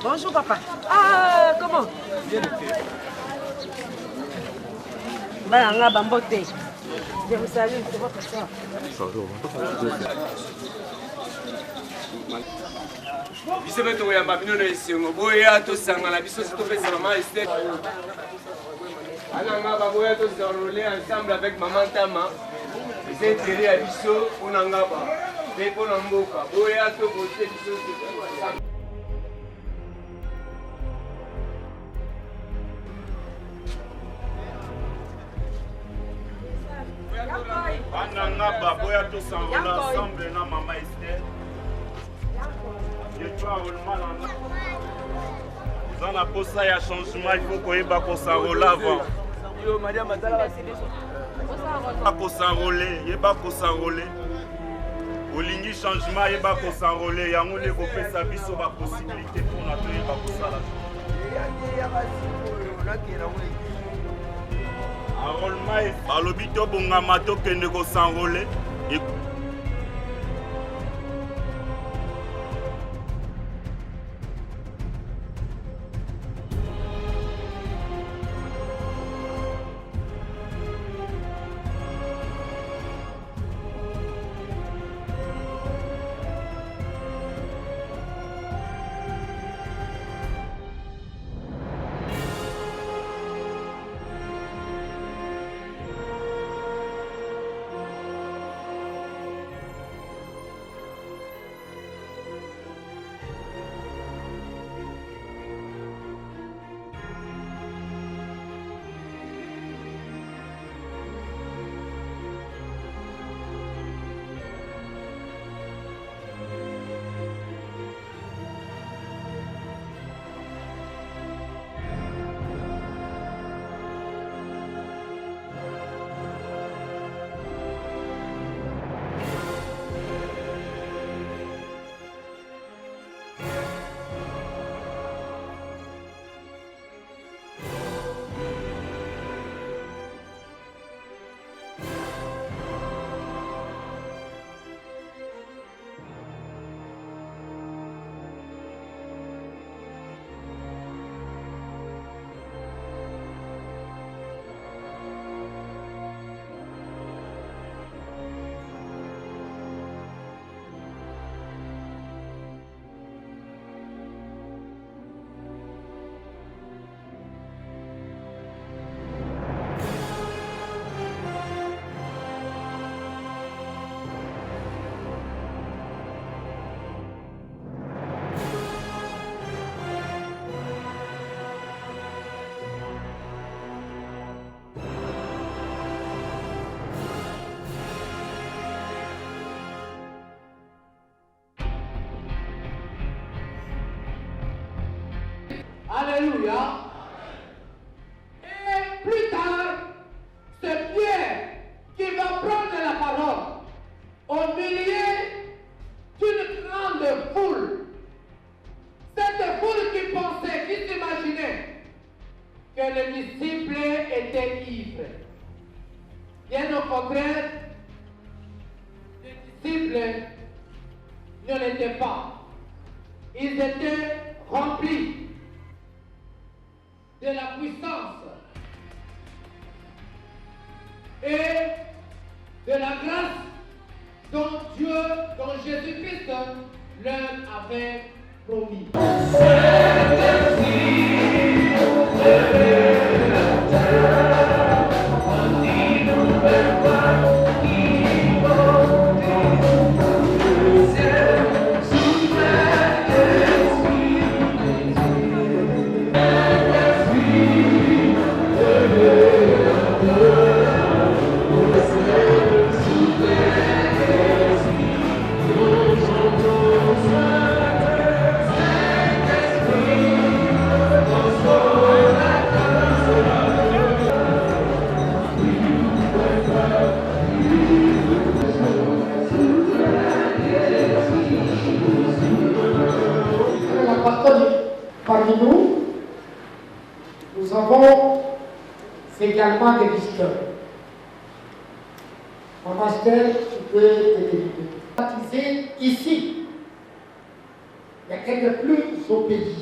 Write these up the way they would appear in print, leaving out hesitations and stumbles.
Bonjour papa. Ah, comment? Balanga Bambote. Je vous salue, c'est votre soeur. Biso beto koyamba bino na esengo boya tosangana biso topesa mama Esther ananga baboya tozarole ensemble avec maman Tama eza intérêt ya biso mpona ngaba mpe mpona mboka boya tokote biso ananga baboya tosangola ensemble na mama Esther. Dans la poste, il y a changement, il faut qu'on ait pas s'enrôler avant. Pas s'enrôler, il n'y a pas s'enrôler. Au ligne changement, il n'y a pas s'enrôler. Il y a un peu sa possibilité pour nous pas pour ça. Enrôlement, à l'hôpital, on a mato qui ne peut s'enrôler. Alléluia. Et plus tard, c'est Pierre qui va prendre la parole au milieu d'une grande foule. Cette foule qui pensait, qui s'imaginait que les disciples étaient ivres. Bien au contraire, les disciples ne l'étaient pas. Ils étaient remplis de la puissance et de la grâce dont Jésus-Christ leur avait promis. Parmi nous, nous avons également des visiteurs. Un pasteur qui peut être baptisé ici. mais elle n'est plus au pays.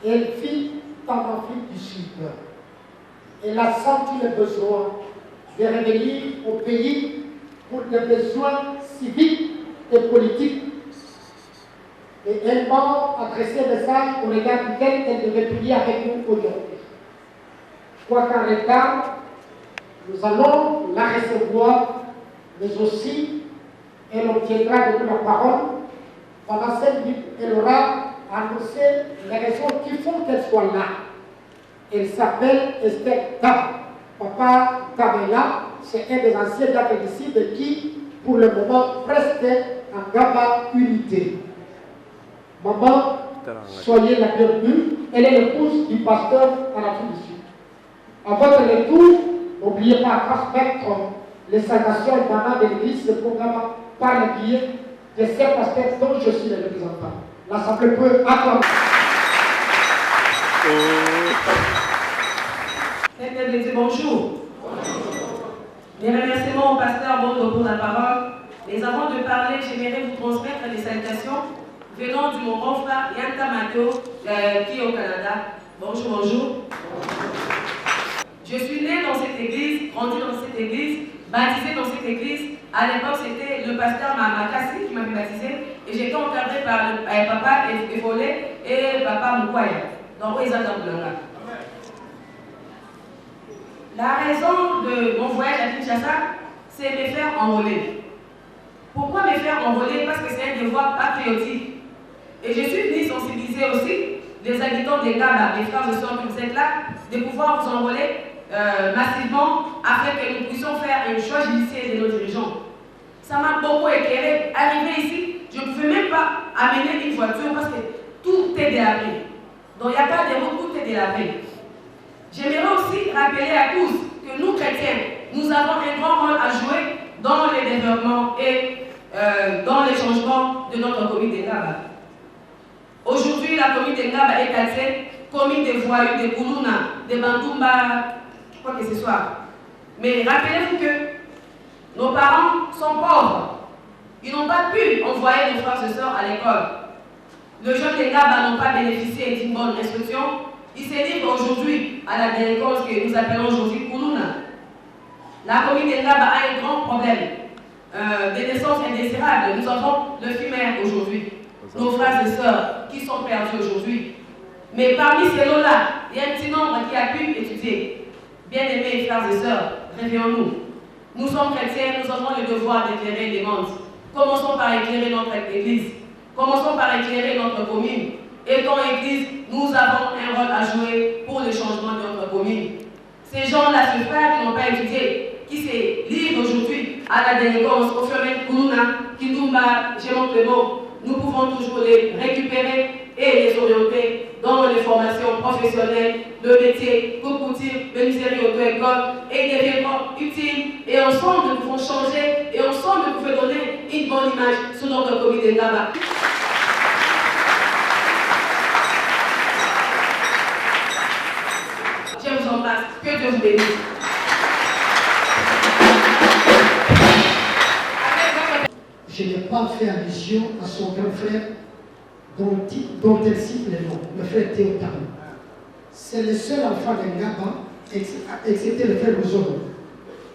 Elle vit en Afrique du Sud. Elle a senti le besoin de revenir au pays pour des besoins civiques et politiques. Et elle m'a adressé un message au regard duquel elle devait prier avec nous aujourd'hui. Quoi qu'en regard, nous allons la recevoir, mais aussi elle obtiendra de nous la parole. Pendant 5 minutes, elle aura annoncé les raisons qui font qu'elle soit là. Elle s'appelle Esther Tab. Papa Tabella, c'est un des anciens cadres d'ici, de qui, pour le moment, presque en Gaba Unité. Maman, soyez la bienvenue. Elle est l'épouse du pasteur en Afrique du Sud. À votre retour, n'oubliez pas à transmettre les salutations et d'âme de l'église, ce programme par le biais de ces pasteurs dont je suis le représentant. L'Assemblée peut acclamer. Bonjour. Les remerciements au pasteur Bondo pour la parole. Mais avant de parler, j'aimerais vous transmettre les salutations venant de mon grand frère Yanta Mato, qui est au Canada. Bonjour, bonjour. Je suis né dans cette église, grandi dans cette église, baptisé dans cette église. À l'époque, c'était le pasteur Mamakasi qui m'avait baptisé. Et j'étais encadré par papa Efolé et papa Moukwaya. Donc, ils ont la raison de mon voyage à Kinshasa, c'est me faire enrôler. Pourquoi me faire enrôler? Parce que c'est un devoir patriotique. Et je suis venue sensibiliser aussi les habitants des Gaba, les frères et sœurs que vous êtes là, de pouvoir vous enrôler massivement afin que nous puissions faire un choix judiciaire de nos dirigeants. Ça m'a beaucoup éclairé. Arrivé ici, je ne pouvais même pas amener une voiture parce que tout est délabré. Donc il n'y a pas de route, tout est délabré. J'aimerais aussi rappeler à tous que nous, chrétiens, nous avons un grand rôle à jouer dans le développement et dans les changements de notre commune de Ngaba. Aujourd'hui, la commune de Ngaba est classée commune des voyous, des Koulouna, des Bantoumba, quoi que ce soit. Mais rappelez-vous que nos parents sont pauvres. Ils n'ont pas pu envoyer nos frères et sœurs à l'école. Les jeunes de Ngaba n'ont pas bénéficié d'une bonne instruction. Ils se livrent aujourd'hui à la délinquance que nous appelons aujourd'hui Koulouna. La commune de Ngaba a un grand problème de naissances indésirables. Nous avons le fumaire aujourd'hui, nos frères et sœurs qui sont perdus aujourd'hui. Mais parmi ces lots-là, il y a un petit nombre qui a pu étudier. Bien-aimés frères et sœurs, réveillons-nous. Nous sommes chrétiens, nous avons le devoir d'éclairer les mondes. Commençons par éclairer notre église. Commençons par éclairer notre commune. Étant église, nous avons un rôle à jouer pour le changement de notre commune. Ces gens-là, ces frères qui n'ont pas étudié, qui se livrent aujourd'hui à la délinquance, au Fiorel Koulouna, Kindumba, Gémon Clément, nous pouvons toujours les récupérer et les orienter dans les formations professionnelles, le métier, couture, menuiserie, auto-école, et deviendront utiles. Et ensemble, nous pouvons changer et ensemble, nous pouvons donner une bonne image sur notre commune de Ngaba. Je vous embrasse. Que Dieu vous bénisse. Je n'ai pas fait allusion à son grand frère dont elle cite le nom, le frère Théotame. C'est le seul enfant de Ngaba, excepté le frère Bouzolo.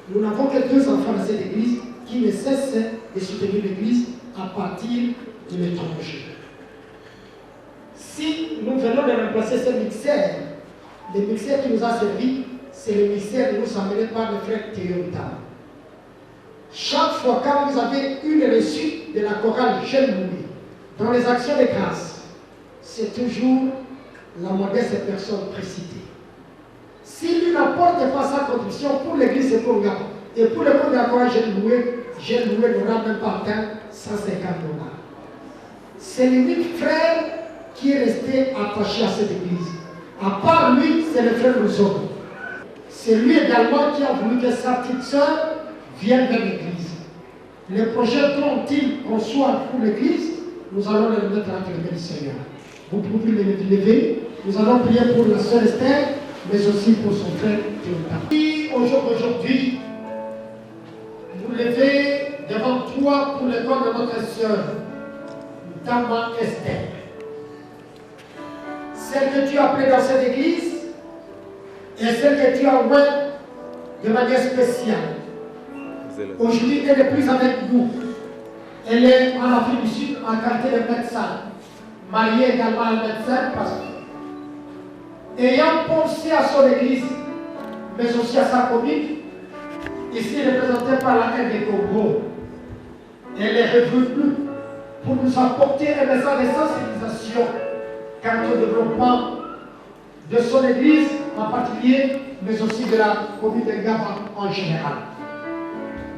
Nous n'avons que 2 enfants dans cette église qui ne cessent de soutenir l'église à partir de l'étranger. Si nous venons de remplacer ce mixeur, le mixeur qui nous a servi, c'est le mixeur qui nous a amené par le frère Théotame. Chaque fois quand vous avez une réussite de la chorale Jeune Louis dans les actions de grâce, c'est toujours la modeste personne précitée. S'il n'apporte pas sa contribution pour l'église de Conga et pour le compte de la chorale Jeune Louis n'aura même pas atteint 150 $. C'est l'unique frère qui est resté attaché à cette église. À part lui, c'est le frère Rousseau. C'est lui également qui a voulu que sa petite sœur viennent vers l'église. Les projets dont ils conçoivent pour l'église, nous allons les mettre entre les mains du Seigneur. Vous pouvez les lever. Nous allons prier pour la sœur Esther, mais aussi pour son frère Théodore. Aujourd'hui, nous lever devant toi pour le corps de notre sœur. Tama Esther. Celle que tu as appelée dans cette église et celle que tu as ouverte de manière spéciale. Aujourd'hui, elle n'est plus avec nous. Elle est en Afrique du Sud en qualité de médecin, mariée également à un médecin, pasteur. Ayant pensé à son église, mais aussi à sa commune, ici représentée par la reine des Congo, elle est revenue pour nous apporter un message de sensibilisation quant au développement de son église en particulier, mais aussi de la commune de Ngaba en général.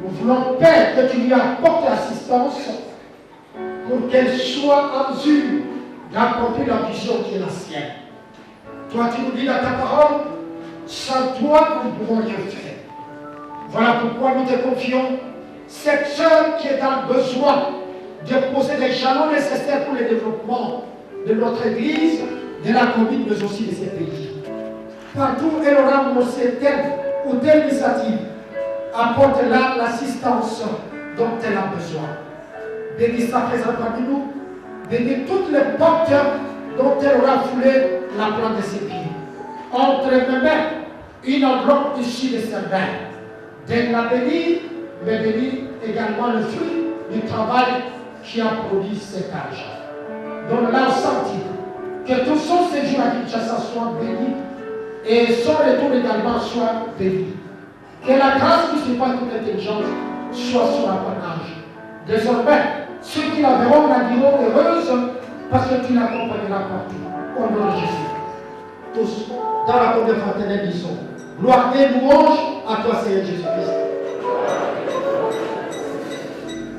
Nous voulons, Père, que tu lui apportes l'assistance pour qu'elle soit en mesure d'accomplir la vision qui est la sienne. Toi, tu nous dis dans ta parole, sans toi, nous ne pouvons rien faire. Voilà pourquoi nous te confions cette sœur qui est dans le besoin de poser les jalons nécessaires pour le développement de notre Église, de la commune, mais aussi de ces pays. Partout où elle aura annoncé telle ou telle initiative, apporte-la l'assistance dont elle a besoin. Bénis sa présence parmi nous, bénis toutes les portes dont elle aura foulé la plante de ses pieds. Entre mes mains, une enveloppe issue de ses mains. Donne-la bénie, mais bénis également le fruit du travail qui a produit cet argent. Donne-la au centime, que tout son séjour à Kinshasa soit béni et son retour également soit béni. Que la grâce qui surpasse toute intelligence soit son apanage. Désormais, ceux qui la verront la diront heureuse parce que tu l'accompagneras partout. Au nom de Jésus. Tous, dans la communion fraternelle, disons gloire et louange à toi, Seigneur Jésus-Christ.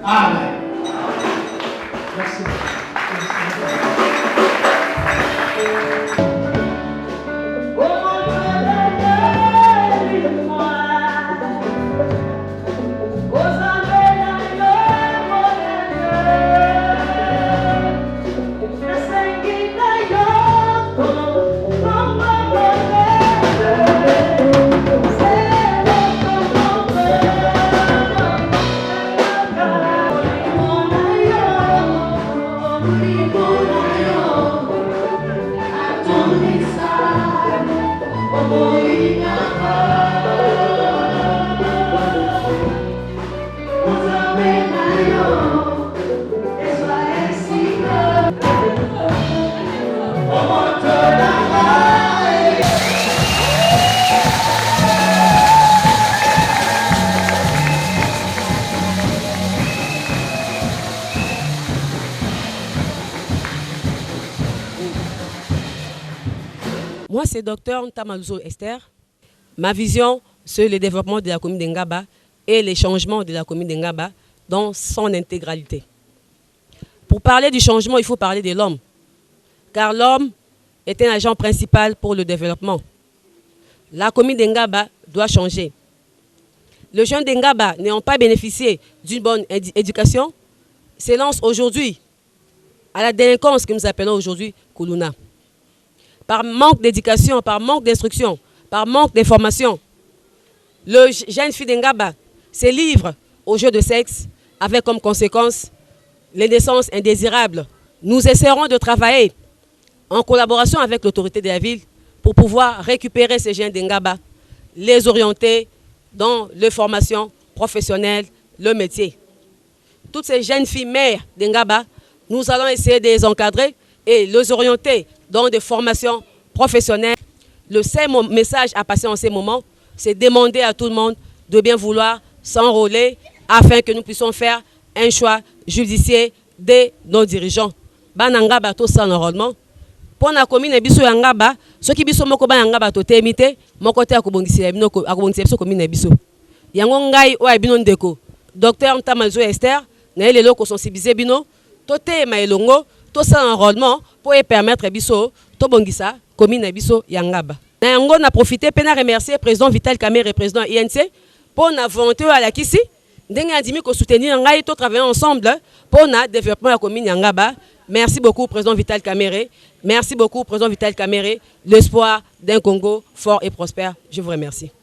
Amen. Merci. Moi, c'est Dr Ntamaluzo Esther. Ma vision sur le développement de la commune de Ngaba et les changements de la commune de Ngaba dans son intégralité. Pour parler du changement, il faut parler de l'homme. Car l'homme est un agent principal pour le développement. La commune de Ngaba doit changer. Les jeunes de Ngaba n'ayant pas bénéficié d'une bonne éducation s'élancent aujourd'hui à la délinquance que nous appelons aujourd'hui Kuluna. Par manque d'éducation, par manque d'instruction, par manque d'information, le jeune fille de Ngaba se livre au jeu de sexe avec comme conséquence les naissances indésirables. Nous essaierons de travailler en collaboration avec l'autorité de la ville pour pouvoir récupérer ces jeunes de Ngaba, les orienter dans les formations professionnelles, le métier. Toutes ces jeunes filles mères de Ngaba, nous allons essayer de les encadrer et les orienter dans des formations professionnelles. Le seul message à passer en ces moments, c'est demander à tout le monde de bien vouloir s'enrôler afin que nous puissions faire un choix judiciaire de nos dirigeants. Banangaba tout ça enrôlement. Pour la commune biso Ngaba, ceux qui biso moko banangaba to temité, moko te akobongisi bino akobongisi commune biso. Yango ngai o bino ndeko. Docteur Ntamaluzo Esther, na lelo ko sensibiliser bino, to te ma elongo, to ça enrôlement pour permettre biso to bongisa commune biso Ngaba. Na yango na profiter pena remercier président Vital Kamerhe et président INC pour na volonté à la kisi. Ndenge andimi ko soutenir ngai to travailler ensemble pour na développement la commune Ngaba. Merci beaucoup président Vital Kamerhe. Merci beaucoup président Vital Kamerhe. L'espoir d'un Congo fort et prospère. Je vous remercie.